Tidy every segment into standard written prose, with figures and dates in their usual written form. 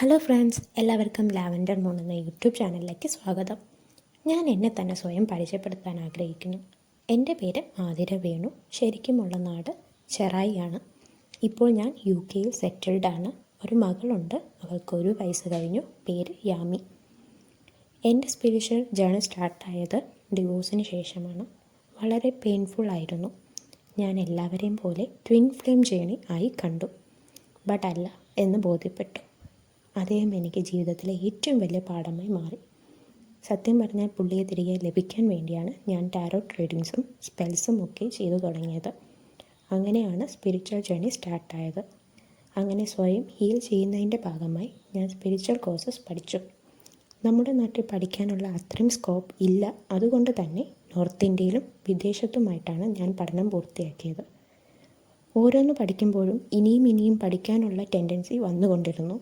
Hello friends, എല്ലാവർക്കും lavender moon എന്ന YouTube ചാനലിലേക്ക് സ്വാഗതം. ഞാൻ എന്നെ തന്നെ സ്വയം പരിചയപ്പെടുത്താൻ ആഗ്രഹിക്കുന്നു. എൻ്റെ പേര് ആതിര വേണു. ശരിക്കുമുള്ള നാട് ചെറായിയാണ്. ഇപ്പോൾ ഞാൻ UK-യിൽ സെറ്റിൽഡ് ആണ്. ഒരു മകളുണ്ട്, അവൾക്ക് 1 വയസ്സ് കഴിഞ്ഞു. പേര് യാമി. എൻ്റെ സ്പിരിച്വൽ ജേർണി സ്റ്റാർട്ടായത് ഡിവോഴ്സിന് ശേഷമാണ്. വളരെ പെയിൻഫുൾ ആയിരുന്നു. ഞാൻ എല്ലാവരെയും പോലെ ട്വിൻ ഫ്ലെയിം ജേർണി ആയി കണ്ടു. ബട്ട് അല്ല എന്ന് ബോധ്യപ്പെട്ടു. അദ്ദേഹം എനിക്ക് ജീവിതത്തിലെ ഏറ്റവും വലിയ പാഠമായി മാറി. സത്യം പറഞ്ഞാൽ പുള്ളിയെ തിരികെ ലഭിക്കാൻ വേണ്ടിയാണ് ഞാൻ ടാരോട്ട് റീഡിങ്സും സ്പെൽസും ഒക്കെ ചെയ്തു തുടങ്ങിയത്. അങ്ങനെയാണ് സ്പിരിച്വൽ ജേർണി സ്റ്റാർട്ടായത്. അങ്ങനെ സ്വയം ഹീൽ ചെയ്യുന്നതിൻ്റെ ഭാഗമായി ഞാൻ സ്പിരിച്വൽ കോഴ്സസ് പഠിച്ചു. നമ്മുടെ നാട്ടിൽ പഠിക്കാനുള്ള അത്രയും സ്കോപ്പ് ഇല്ല. അതുകൊണ്ട് തന്നെ നോർത്ത് ഇന്ത്യയിലും വിദേശത്തുമായിട്ടാണ് ഞാൻ പഠനം പൂർത്തിയാക്കിയത്. ഓരോന്ന് പഠിക്കുമ്പോഴും ഇനിയും പഠിക്കാനുള്ള ടെൻഡൻസി വന്നുകൊണ്ടിരുന്നു.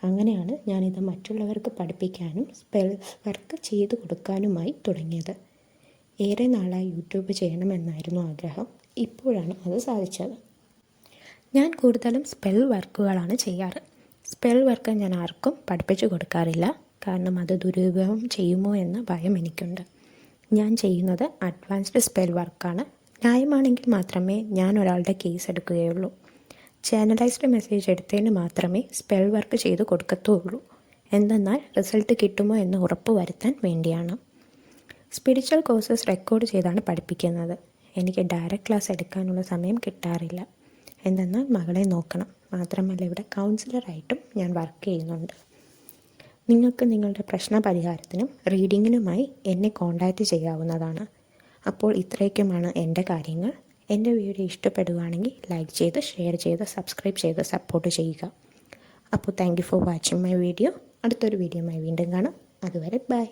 അങ്ങനെയാണ് ഞാനിത് മറ്റുള്ളവർക്ക് പഠിപ്പിക്കാനും സ്പെൽ വർക്ക് ചെയ്തു കൊടുക്കാനുമായി തുടങ്ങിയത്. ഏറെ നാളായി യൂട്യൂബ് ചെയ്യണമെന്നായിരുന്നു ആഗ്രഹം. ഇപ്പോഴാണ് അത് സാധിച്ചത്. ഞാൻ കൂടുതലും സ്പെൽ വർക്കുകളാണ് ചെയ്യാറ്. സ്പെൽ വർക്ക് ഞാൻ ആർക്കും പഠിപ്പിച്ചു കൊടുക്കാറില്ല. കാരണം അത് ദുരുപയോഗം ചെയ്യുമോ എന്ന ഭയം എനിക്കുണ്ട്. ഞാൻ ചെയ്യുന്നത് അഡ്വാൻസ്ഡ് സ്പെൽ വർക്കാണ്. ന്യായമാണെങ്കിൽ മാത്രമേ ഞാൻ ഒരാളുടെ കേസ് എടുക്കുകയുള്ളൂ. ചാനലൈസ്ഡ് മെസ്സേജ് എടുത്തതിന് മാത്രമേ സ്പെൽ വർക്ക് ചെയ്ത് കൊടുക്കത്തുള്ളൂ. എന്തെന്നാൽ റിസൾട്ട് കിട്ടുമോ എന്ന് ഉറപ്പ് വരുത്താൻ വേണ്ടിയാണ്. സ്പിരിച്വൽ കോഴ്സസ് റെക്കോർഡ് ചെയ്താണ് പഠിപ്പിക്കുന്നത്. എനിക്ക് ഡയറക്റ്റ് ക്ലാസ് എടുക്കാനുള്ള സമയം കിട്ടാറില്ല. എന്തെന്നാൽ മകളെ നോക്കണം. മാത്രമല്ല ഇവിടെ കൗൺസിലറായിട്ടും ഞാൻ വർക്ക് ചെയ്യുന്നുണ്ട്. നിങ്ങൾക്ക് നിങ്ങളുടെ പ്രശ്ന പരിഹാരത്തിനും റീഡിങ്ങിനുമായി എന്നെ കോൺടാക്റ്റ് ചെയ്യാവുന്നതാണ്. അപ്പോൾ ഇത്രയൊക്കെയുമാണ് എൻ്റെ കാര്യങ്ങൾ. എൻ്റെ വീഡിയോ ഇഷ്ടപ്പെടുകയാണെങ്കിൽ ലൈക്ക് ചെയ്ത്, ഷെയർ ചെയ്ത്, സബ്സ്ക്രൈബ് ചെയ്ത് സപ്പോർട്ട് ചെയ്യുക. അപ്പോൾ thank you for watching my video. അടുത്തൊരു വീഡിയോയുമായി വീണ്ടും കാണാം. അതുവരെ ബൈ.